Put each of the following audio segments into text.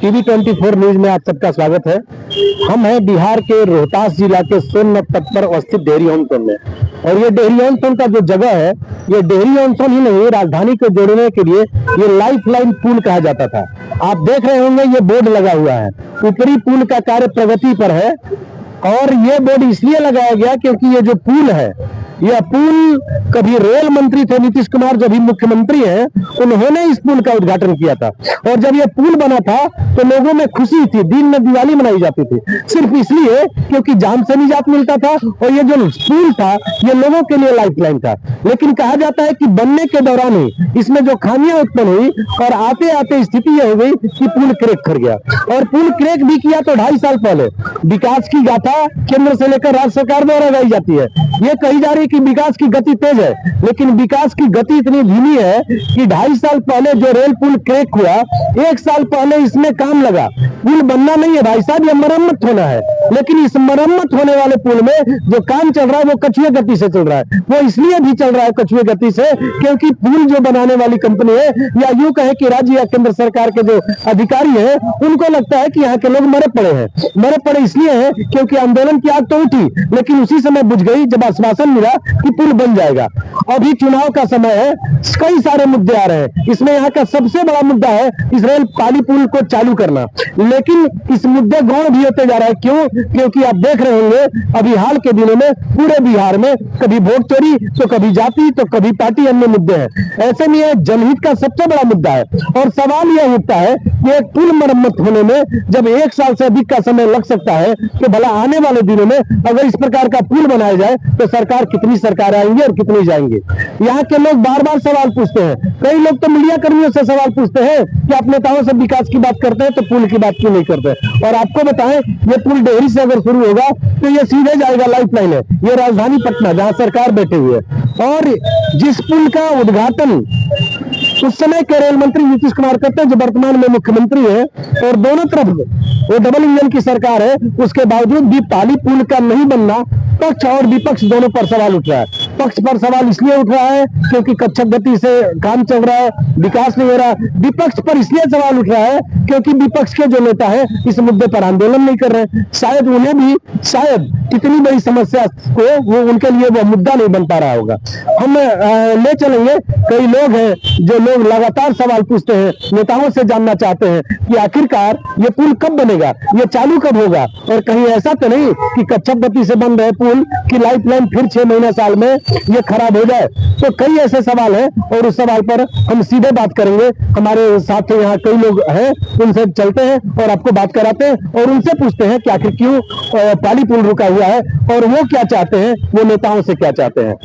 TV 24 news में आप सबका स्वागत है। हम हैं बिहार के रोहतास जिला के सोननद तट पर अवस्थित डेहरी ऑन सोन में, और ये डेहरी ऑन सोन का जो जगह है, ये डेहरी ऑन सोन ही नहीं, राजधानी को जोड़ने के लिए ये लाइफ लाइन पुल कहा जाता था। आप देख रहे होंगे ये बोर्ड लगा हुआ है, ऊपरी पुल का कार्य प्रगति पर है, और ये बोर्ड इसलिए लगाया गया क्योंकि ये जो पुल है, यह पुल कभी रेल मंत्री थे नीतीश कुमार, जब भी मुख्यमंत्री हैं, उन्होंने इस पुल का उद्घाटन किया था। और जब यह पुल बना था तो लोगों में खुशी थी, दिन में दिवाली मनाई जाती थी, सिर्फ इसलिए क्योंकि जान से निजात मिलता था। और ये जो पुल था ये लोगों के लिए लाइफलाइन था। लेकिन कहा जाता है कि बनने के दौरान ही इसमें जो खामियां उत्पन्न हुई और आते आते स्थिति यह हो गई कि पुल क्रैक कर गया। और पुल क्रैक भी किया तो 2.5 साल पहले। विकास की गाथा केंद्र से लेकर राज्य सरकार द्वारा गाई जाती है। ये कही जा रही कि विकास की गति तेज है, लेकिन विकास की गति इतनी धीमी है कि 2.5 साल पहले जो रेल पुल क्रैक हुआ, 1 साल पहले इसमें काम लगा। पुल बनना नहीं है भाई साहब, ये मरम्मत होना है। लेकिन इस मरम्मत होने वाले पुल में जो काम चल रहा है वो कछुए गति से चल रहा है। वो इसलिए भी चल रहा है कछुए गति से क्योंकि पुल जो बनाने वाली कंपनी है, या यूं कहे कि राज्य या केंद्र सरकार के जो अधिकारी हैं, उनको लगता है कि यहाँ के लोग मरे पड़े हैं। मरे पड़े इसलिए हैं क्योंकि आंदोलन की आग तो उठी, लेकिन उसी समय बुझ गई जब आश्वासन मिला कि पुल बन जाएगा। अभी चुनाव का समय है, कई सारे मुद्दे आ रहे हैं। इसमें यहाँ का सबसे बड़ा मुद्दा है इस रेल पाली पुल को चालू करना। लेकिन इस मुद्दे गौण भी होते जा रहा है। क्यों? क्योंकि आप देख रहे होंगे अभी हाल के दिनों में पूरे बिहार में कभी वोट चोरी, तो कभी जाति, तो कभी पार्टी, अन्य मुद्दे हैं। ऐसे में यह जनहित का सबसे बड़ा मुद्दा है। और सवाल यह उठता है कि एक पुल मरम्मत होने में जब 1 साल से अधिक का समय लग सकता है, तो भला आने वाले दिनों में अगर इस प्रकार का पुल बनाया जाए तो सरकार कितनी सरकार आएंगी और कितनी जाएंगी। यहाँ के लोग बार बार सवाल पूछते हैं। कई लोग तो मीडिया कर्मियों से सवाल पूछते हैं कि आप नेताओं से विकास की बात करते हैं तो पुल की बात क्यों नहीं करते। और आपको बताएं, ये पुल डेहरी से अगर शुरू होगा तो ये सीधे जाएगा, लाइफ लाइन है ये राजधानी पटना, जहां सरकार बैठे हुए है। और जिस पुल का उद्घाटन उस समय के रेल मंत्री नीतीश कुमार करते हैं, जो वर्तमान में मुख्यमंत्री है, और दोनों तरफ वो डबल इंजन की सरकार है, उसके बावजूद भी पाली पुल का नहीं बनना पक्ष और विपक्ष दोनों पर सवाल उठ रहा है। पक्ष पर सवाल इसलिए उठ रहा है क्योंकि कच्चक गति से काम चल रहा है, विकास नहीं हो रहा। विपक्ष पर इसलिए सवाल उठ रहा है क्योंकि विपक्ष के जो नेता है इस मुद्दे पर आंदोलन नहीं कर रहे। शायद उन्हें भी इतनी बड़ी समस्या को वो उनके लिए वो मुद्दा नहीं बन पा रहा होगा। हम ले चलेंगे, कई लोग हैं जो लोग लगातार सवाल पूछते हैं, नेताओं से जानना चाहते हैं कि आखिरकार ये पुल कब बनेगा, ये चालू कब होगा। और कहीं ऐसा तो नहीं कि कच्चक गति से बन रहे पुल की लाइफ लाइन फिर 6 महीने साल में ये खराब हो जाए। तो कई ऐसे सवाल हैं और उस सवाल पर हम सीधे बात करेंगे। हमारे साथ यहाँ कई लोग हैं, उनसे चलते हैं और आपको बात कराते हैं और उनसे पूछते हैं कि आखिर क्यों पाली पुल रुका हुआ है और वो क्या चाहते हैं, वो नेताओं से क्या चाहते हैं।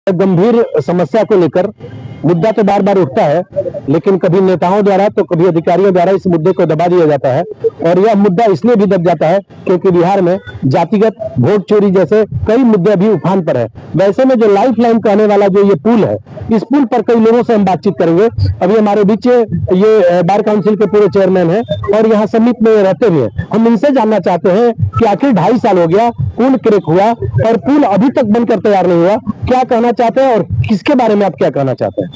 गंभीर समस्या को लेकर मुद्दा तो बार बार उठता है, लेकिन कभी नेताओं द्वारा तो कभी अधिकारियों द्वारा इस मुद्दे को दबा दिया जाता है। और यह मुद्दा इसलिए भी दब जाता है क्योंकि बिहार में जातिगत वोट चोरी जैसे कई मुद्दे अभी उफान पर है। वैसे में जो लाइफ लाइन कहने वाला जो ये पुल है, इस पुल पर कई लोगों से हम बातचीत करेंगे। अभी हमारे बीच ये बार काउंसिल के पूरे चेयरमैन है और यहाँ समिति में रहते हुए हम इनसे जानना चाहते हैं कि आखिर 2.5 साल हो गया, पुल क्रैक हुआ और पुल अभी तक बनकर तैयार नहीं हुआ, क्या कहना चाहते हैं और किसके बारे में आप क्या कहना चाहते हैं?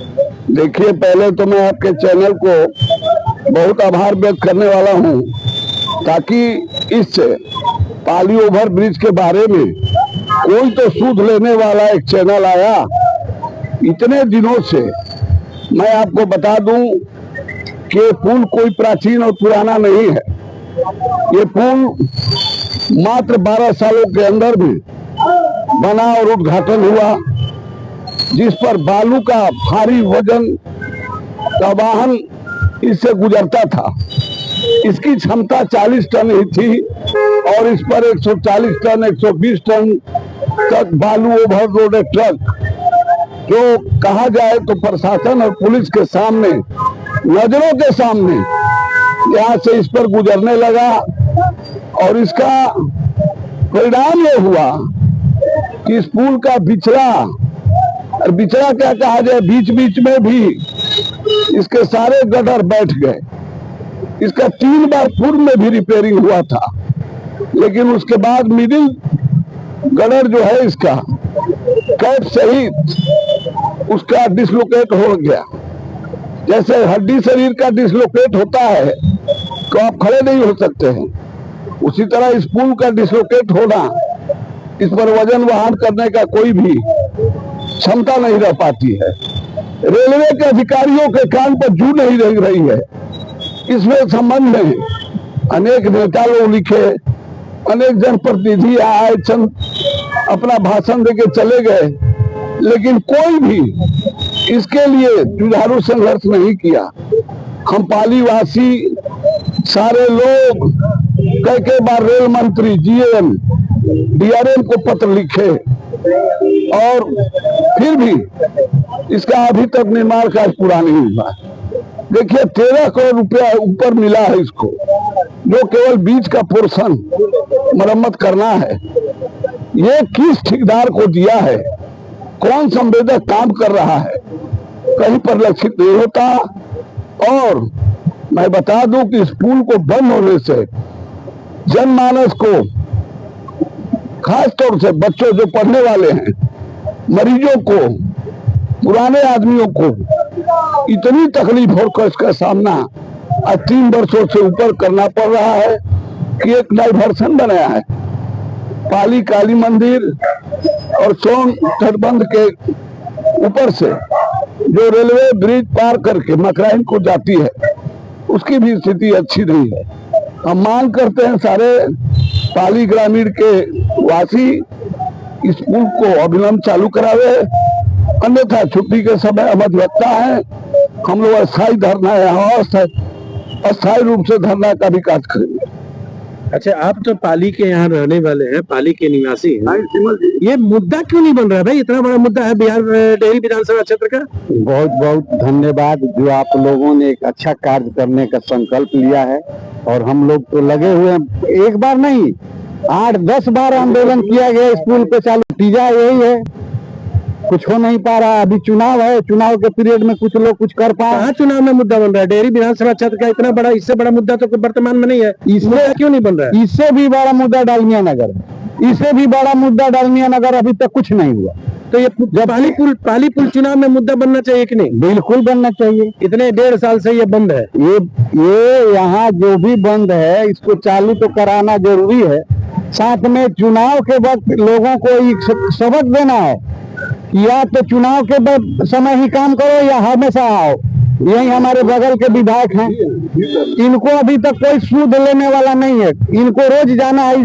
देखिए, पहले तो मैं आपके चैनल को बहुत आभार व्यक्त करने वाला हूं, ताकि इस पाली ओवर ब्रिज के बारे में कोई तो सूद लेने वाला एक चैनल आया। इतने दिनों से मैं आपको बता दूं कि पुल कोई प्राचीन और पुराना नहीं है। ये पुल मात्र 12 सालों के अंदर भी बना और उद्घाटन हुआ, जिस पर बालू का भारी वजन का वाहन इससे गुजरता था। इसकी क्षमता 40 टन ही थी और इस पर 140 टन 120 टन तक बालू ओवरलोड ट्रक, जो कहा जाए तो प्रशासन और पुलिस के सामने, नजरों के सामने यहाँ से इस पर गुजरने लगा। और इसका परिणाम यह हुआ कि इस पुल का बिचड़ा क्या कहा जाए, बीच बीच में भी इसके सारे गटर बैठ गए। इसका 3 बार पूर्व में भी रिपेयरिंग हुआ था, लेकिन उसके बाद मिडिल गटर जो है इसका कैप सहित उसका डिसलोकेट हो गया। जैसे हड्डी शरीर का डिसलोकेट होता है, तो आप खड़े नहीं हो सकते हैं। उसी तरह इस पुल का डिसलोकेट होना, इस पर वजन वहन करने का कोई भी क्षमता नहीं रह पाती है। रेलवे के अधिकारियों के कान पर जू नहीं रह रही है। इसमें संबंध में अनेक नेता लोग लिखे, अनेक जनप्रतिनिधि आए, चंद अपना भाषण देके चले गए, लेकिन कोई भी इसके लिए जुझारू संघर्ष नहीं किया। हम पाली वासी सारे लोग कई बार रेल मंत्री, जीएम, डीआरएम को पत्र लिखे और फिर भी इसका अभी तक निर्माण कार्य पूरा नहीं हुआ। देखिए 13 करोड़ रुपया ऊपर मिला है इसको, जो केवल बीच का पोर्शन मरम्मत करना है। ये किस ठेकेदार को दिया है, कौन संवेदक काम कर रहा है, कहीं परिलक्षित नहीं होता। और मैं बता दूं कि इस पुल को बंद होने से जनमानस को, खास तौर से बच्चों जो पढ़ने वाले हैं, मरीजों को, पुराने आदमियों को इतनी तकलीफ और कष्ट का सामना आज 3 वर्षों से ऊपर करना पड़ रहा है कि एक डाइवर्सन बनाया है। पाली काली मंदिर और सोन तटबंध के ऊपर से जो रेलवे ब्रिज पार करके मकराइन को जाती है, उसकी भी स्थिति अच्छी नहीं है। हम मांग करते हैं सारे पाली ग्रामीण के वासी इस पुल को अविलंब चालू करावे, अन्यथा छुट्टी के समय अवधिवक्ता है, हम लोग अस्थायी धरना यहाँ अस्थायी रूप से धरना का भी कार्य करेंगे। अच्छा, आप तो पाली के यहाँ रहने वाले हैं, पाली के निवासी हैं, ये मुद्दा क्यों नहीं बन रहा है भाई? इतना बड़ा मुद्दा है बिहार डेहरी विधानसभा क्षेत्र का। बहुत बहुत धन्यवाद जो आप लोगों ने एक अच्छा कार्य करने का संकल्प लिया है, और हम लोग तो लगे हुए हैं। एक बार नहीं, 8-10 बार आंदोलन किया गया इस पुल पे चालू। नतीजा यही है, कुछ हो नहीं पा रहा। अभी चुनाव है, चुनाव के पीरियड में कुछ लोग कुछ कर पाए। कहाँ चुनाव में मुद्दा बन रहा है? डेहरी विधानसभा क्षेत्र का इतना बड़ा, इससे बड़ा मुद्दा तो वर्तमान में नहीं है। इसमें क्यों नहीं बन रहा है? इससे भी बड़ा मुद्दा डालमिया नगर है, इससे भी बड़ा मुद्दा डालमिया नगर, अभी तक कुछ नहीं हुआ। तो ये पाली पुल चुनाव में मुद्दा बनना चाहिए कि नहीं? बिल्कुल बनना चाहिए। इतने 1.5 साल से ये बंद है। ये यहाँ जो भी बंद है, इसको चालू तो कराना जरूरी है। साथ में चुनाव के वक्त लोगों को एक सबक देना है, या तो चुनाव के समय ही काम करो या हमेशा आओ। यही हमारे बगल के विधायक हैं, इनको अभी तक कोई सूद लेने वाला नहीं है। इनको रोज जाना है,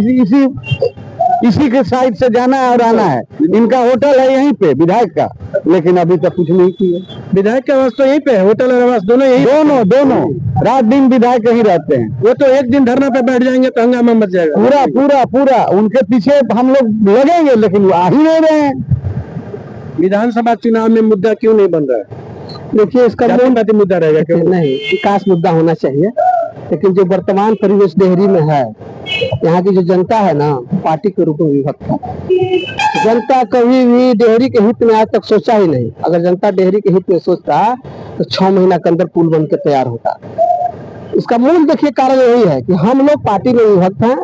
इसी के साइड से जाना है और आना है। इनका होटल है यहीं पे विधायक का, लेकिन अभी तक कुछ नहीं किया। विधायक का आवास तो यहीं पे है, होटल और आवास दोनों यहीं। दोनों रात दिन विधायक यहीं रहते हैं। वो तो एक दिन धरना पे बैठ जाएंगे तो हंगामा मच जाएगा। पूरा उनके पीछे हम लोग लगेंगे, लेकिन वो आ ही नहीं रहे हैं। विधानसभा चुनाव में मुद्दा क्यों नहीं बन रहा है? देखिए, इसका मुद्दा रहेगा क्यों नहीं, विकास मुद्दा होना चाहिए। लेकिन जो वर्तमान परिवेश डेहरी में है, यहाँ की जो जनता है ना, पार्टी के रूप में विभक्त है। जनता कभी भी डेहरी के हित में आज तक सोचा ही नहीं। अगर जनता डेहरी के हित में सोचता तो 6 महीना के अंदर पुल बन के तैयार होता। इसका मूल देखिए कारण यही है कि हम लोग पार्टी में विभक्त हैं।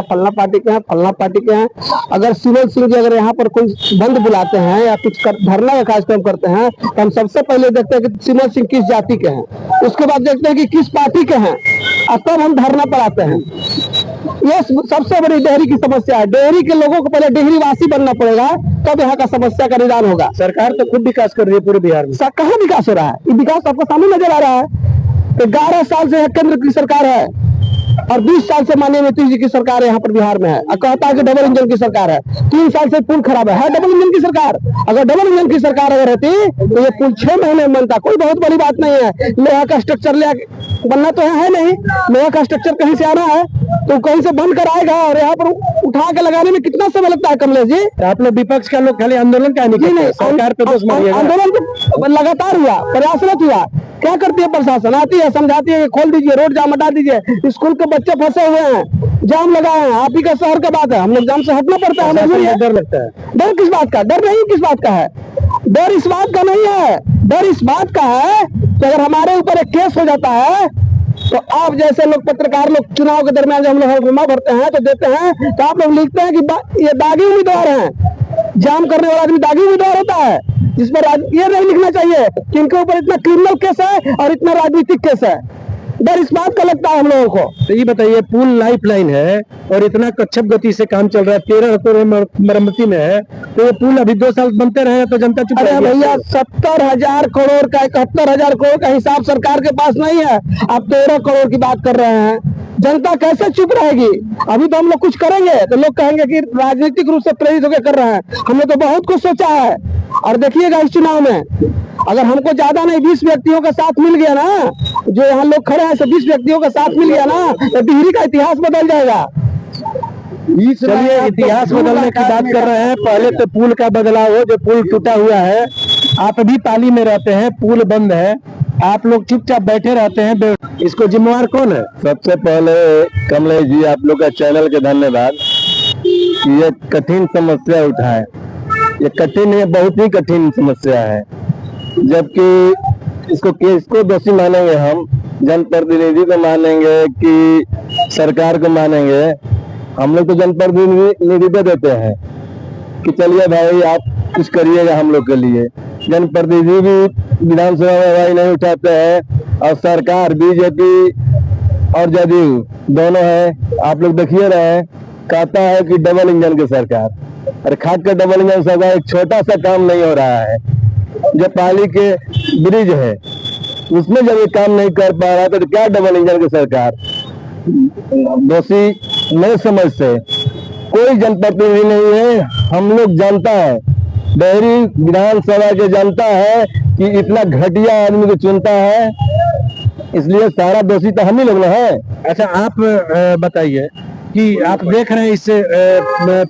फलना पार्टी के हैं, फलना पार्टी के हैं। अगर सिमल सिंह जी अगर यहाँ पर कोई बंद बुलाते हैं या कुछ धरना का कार्यक्रम करते हैं, तो हम सबसे पहले देखते हैं कि सिमल सिंह किस जाति के हैं, उसके बाद देखते हैं कि किस पार्टी के हैं, और तब हम धरना पर आते हैं। ये सबसे बड़ी डेहरी की समस्या है। डेहरी के लोगों को पहले डेहरी वासी बनना पड़ेगा, तब यहाँ का समस्या का निदान होगा। सरकार तो खूब विकास कर रही है पूरे बिहार में। कहाँ विकास हो रहा है? ये विकास आपको सामने नजर आ रहा है। 11 साल से केंद्र की सरकार है और 20 साल से माननीय नीतीश जी की सरकार यहाँ पर बिहार में है, और कहता है कि डबल इंजन की सरकार है। 3 साल से पुल खराब है डबल इंजन की सरकार। अगर डबल इंजन की सरकार अगर रहती तो ये पुल 6 महीने में बनता। कोई बहुत बड़ी बात नहीं है। लोहा का स्ट्रक्चर ले बनना तो है नहीं, लोहा का स्ट्रक्चर कहीं से आना है तो कहीं से बन कर आएगा, और यहाँ पर उठा के लगाने में कितना समय लगता है कमलेश जी? आप लोग विपक्ष का लोग खाली आंदोलन का नहीं, सरकार पे दोष मारिएगा। आंदोलन लगातार हुआ, प्रयासरत हुआ। क्या करती है प्रशासन? आती है, समझाती है, खोल दीजिए, रोड जाम हटा दीजिए, स्कूल के बच्चे फंसे हुए हैं, जाम लगाए हैं। आप ही का शहर का बात है, हम लोग जाम से हटना पड़ता है। डर लगता है। डर किस बात का? डर नहीं, किस बात का है? डर इस बात का नहीं है, डर इस बात का है कि अगर हमारे ऊपर एक केस हो जाता है तो आप जैसे लोग पत्रकार लोग चुनाव के दरमियान जब हम लोग हलफनामा भरते हैं तो देते हैं, तो आप लोग लिखते हैं कि ये दागी उम्मीदवार हैं। जाम करने वाला आदमी दागी उम्मीदवार होता है, जिस पर ये नहीं लिखना चाहिए कि इनके ऊपर इतना क्रिमिनल केस है और इतना राजनीतिक केस है। डर इस बात का लगता है हम लोगों को। तो ये बताइए, पुल लाइफ लाइन है और इतना कच्छप गति से काम चल रहा है, 13 करोड़ मरम्मती में है, तो ये पुल अभी 2 साल बनते रहे तो जनता चुप अरे रहेगी? भैया 70,000 करोड़ का 71,000 करोड़ का हिसाब सरकार के पास नहीं है, आप 13 करोड़ की बात कर रहे हैं। जनता कैसे चुप रहेगी? अभी तो हम लोग कुछ करेंगे तो लोग कहेंगे कि राजनीतिक रूप से प्रेरित होकर कर रहे हैं। हमने तो बहुत कुछ सोचा है। और देखिएगा इस चुनाव में अगर हमको ज्यादा नहीं 20 व्यक्तियों का साथ मिल गया ना, जो यहाँ लोग खड़े हैं 20 व्यक्तियों का साथ मिल गया ना, तो डिहरी का इतिहास बदल जाएगा। चलिए, इतिहास बदलने की बात कर रहे हैं, पहले तो पुल का बदलाव हो, जो पुल टूटा हुआ है। आप अभी पाली में रहते हैं, पुल बंद है, आप लोग चुपचाप बैठे रहते हैं, इसको जिम्मेवार कौन है? सबसे पहले कमलेश जी, आप लोग का चैनल के धन्यवाद। ये कठिन समस्या उठाए, ये कठिन है, बहुत ही कठिन समस्या है। जबकि इसको दोषी मानेंगे हम, जनप्रतिनिधि को मानेंगे कि सरकार को मानेंगे? हम लोग तो जनप्रतिनिधि दे देते हैं कि चलिए भाई आप कुछ करिएगा हम लोग के लिए। जनप्रतिनिधि भी विधानसभा में आवाज नहीं उठाते हैं और सरकार बीजेपी और जदयू दोनों है, आप लोग देखिए रहे, कहता है कि डबल इंजन की सरकार। अरे खाक के डबल इंजन सरकार, एक छोटा सा काम नहीं हो रहा है। जब पाली के ब्रिज है उसमें जब ये काम नहीं कर पा रहा तो क्या डबल इंजन की सरकार? दोषी मेरे समझ से कोई जनप्रतिनिधि नहीं है, हम लोग जनता है, डेहरी विधानसभा के जनता है कि इतना घटिया आदमी को चुनता है, इसलिए सारा दोषी तो हम ही लोग है। अच्छा, आप बताइए कि आप देख रहे हैं इस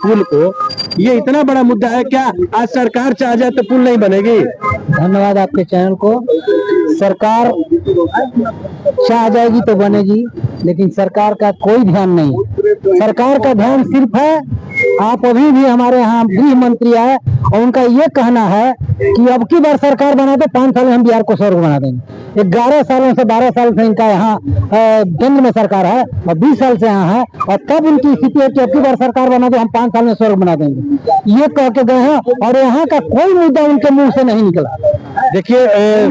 पुल को, ये इतना बड़ा मुद्दा है, क्या आज सरकार चाह जाए तो पुल नहीं बनेगी? धन्यवाद आपके चैनल को। सरकार चाह जाएगी तो बनेगी, लेकिन सरकार का कोई ध्यान नहीं। सरकार का ध्यान सिर्फ है, आप अभी भी हमारे यहाँ गृह मंत्री आए और उनका ये कहना है कि अब की बार सरकार बना दे, 5 साल में हम बिहार को स्वर्ग बना देंगे। 11 सालों से 12 साल से इनका यहाँ केंद्र में सरकार है और 20 साल से यहाँ है, और तब उनकी स्थिति है कि अब की बार सरकार बना दे, हम 5 साल में स्वर्ग बना देंगे, ये कह के गए हैं, और यहाँ का कोई मुद्दा उनके मुंह से नहीं निकला। देखिए,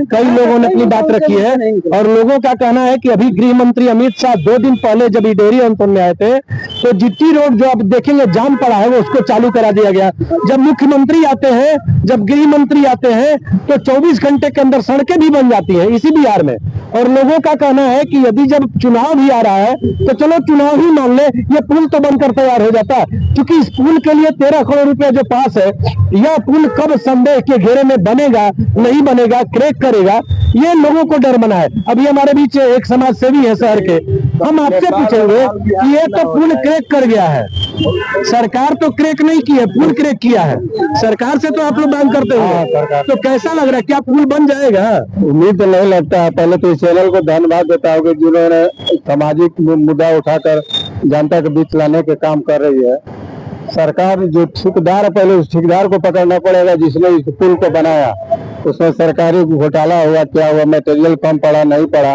कई लोगों ने अपनी बात रखी है और लोगों का कहना है कि अभी गृह मंत्री अमित शाह 2 दिन पहले जब डेहरी अंतन में आए थे तो जीटी रोड जो आप देखेंगे जाम पड़ा है, वो उसको चालू करा दिया गया। जब मुख्यमंत्री आते हैं, जब गृह मंत्री आते हैं तो 24 घंटे के अंदर सड़कें भी बन जाती हैं इसी बिहार में। और लोगों का कहना है कि यदि जब चुनाव भी आ रहा है तो चलो चुनाव ही मान ले, ये पुल तो बनकर तैयार हो जाता, क्योंकि इस पुल के लिए 13 करोड़ रुपया जो पास है, यह पुल कब संदेह के घेरे में बनेगा, नहीं बनेगा, क्रैक करेगा, ये लोगों को डर बना है। अभी हमारे बीच एक समाज सेवी है शहर के, हम आपसे पूछेंगे कि ये तो पुल क्रैक कर गया है, सरकार तो क्रैक नहीं की है, पुल क्रैक किया है। सरकार से तो आप लोग मांग करते हो, तो कैसा लग रहा है, क्या पुल बन जाएगा? उम्मीद तो नहीं लगता है। पहले तो इस चैनल को धन्यवाद देता हूँ जिन्होंने सामाजिक मुद्दा उठाकर जनता के बीच लाने के काम कर रही है। सरकार जो ठेकेदार है, पहले उस ठेकेदार को पकड़ना पड़ेगा जिसने इस पुल को बनाया, उसमें सरकारी घोटाला हुआ, क्या हुआ, मटेरियल कम पड़ा नहीं पड़ा,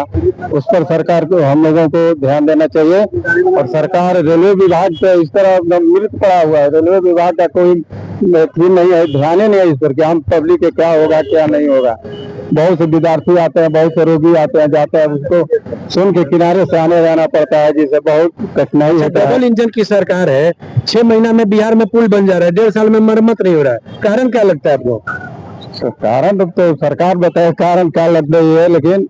उस पर सरकार को, हम लोगों को ध्यान देना चाहिए। और सरकार रेलवे विभाग पे इस तरह मृत पड़ा हुआ है, रेलवे विभाग का कोई नहीं है, ध्यान ही नहीं है इस पर कि हम पब्लिक के क्या होगा क्या नहीं होगा। बहुत से विद्यार्थी आते हैं, बहुत से रोगी आते हैं जाते हैं, उसको सुन के किनारे से आने जाना पड़ता है, जिससे बहुत कठिनाई होता है। डबल इंजन की सरकार है, 6 महीना में बिहार में पुल बन जा रहा है, 1.5 साल में मरम्मत नहीं हो रहा है, कारण क्या लगता है आपको? कारण तो सरकार बताए कारण क्या लगता है, लेकिन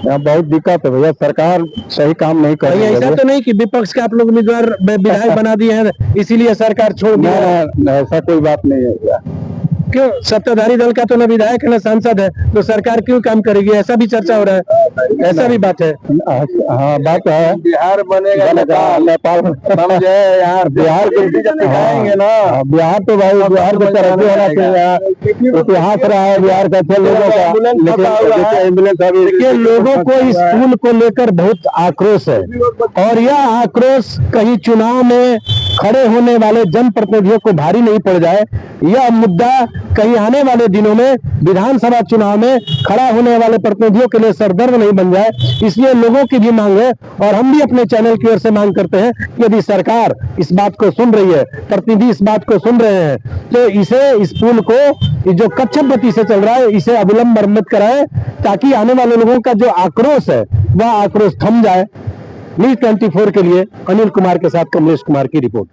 यहाँ बहुत दिक्कत है भैया, सरकार सही काम नहीं कर रही है। ऐसा तो नहीं कि विपक्ष के आप लोग उम्मीदवार विधायक बना दिए हैं इसीलिए सरकार छोड़ दी है? ऐसा कोई बात नहीं है। क्यों? सत्ताधारी दल का तो न विधायक है न सांसद है, तो सरकार क्यों काम करेगी, ऐसा भी चर्चा हो रहा है, ऐसा भी बात है। हाँ बात है, बिहार बनेगा नेपाल समझे यार, बिहार को दिखाएंगे ना, बिहार तो भाई बिहार को तरक्की होना चाहिए, इतिहास रहा है बिहार का लोगों का। एम्बुलेंस देखिए, लोगों को इस पुल को लेकर बहुत आक्रोश है, और यह आक्रोश कहीं चुनाव में खड़े होने वाले जनप्रतिनिधियों को भारी नहीं पड़ जाए, यह मुद्दा कहीं आने वाले दिनों में विधानसभा चुनाव में खड़ा होने वाले प्रतिनिधियों के लिए सरदर्द नहीं बन जाए, इसलिए लोगों की भी मांग है। और हम भी अपने चैनल की ओर से मांग करते हैं कि यदि सरकार इस बात को सुन रही है, प्रतिनिधि इस बात को सुन रहे हैं, तो इस पुल को जो कच्चम गति से चल रहा है, इसे अविलंब मरम्मत कराए, ताकि आने वाले लोगों का जो आक्रोश है वह आक्रोश थम जाए। न्यूज 24 के लिए अनिल कुमार के साथ कमलेश कुमार की रिपोर्ट।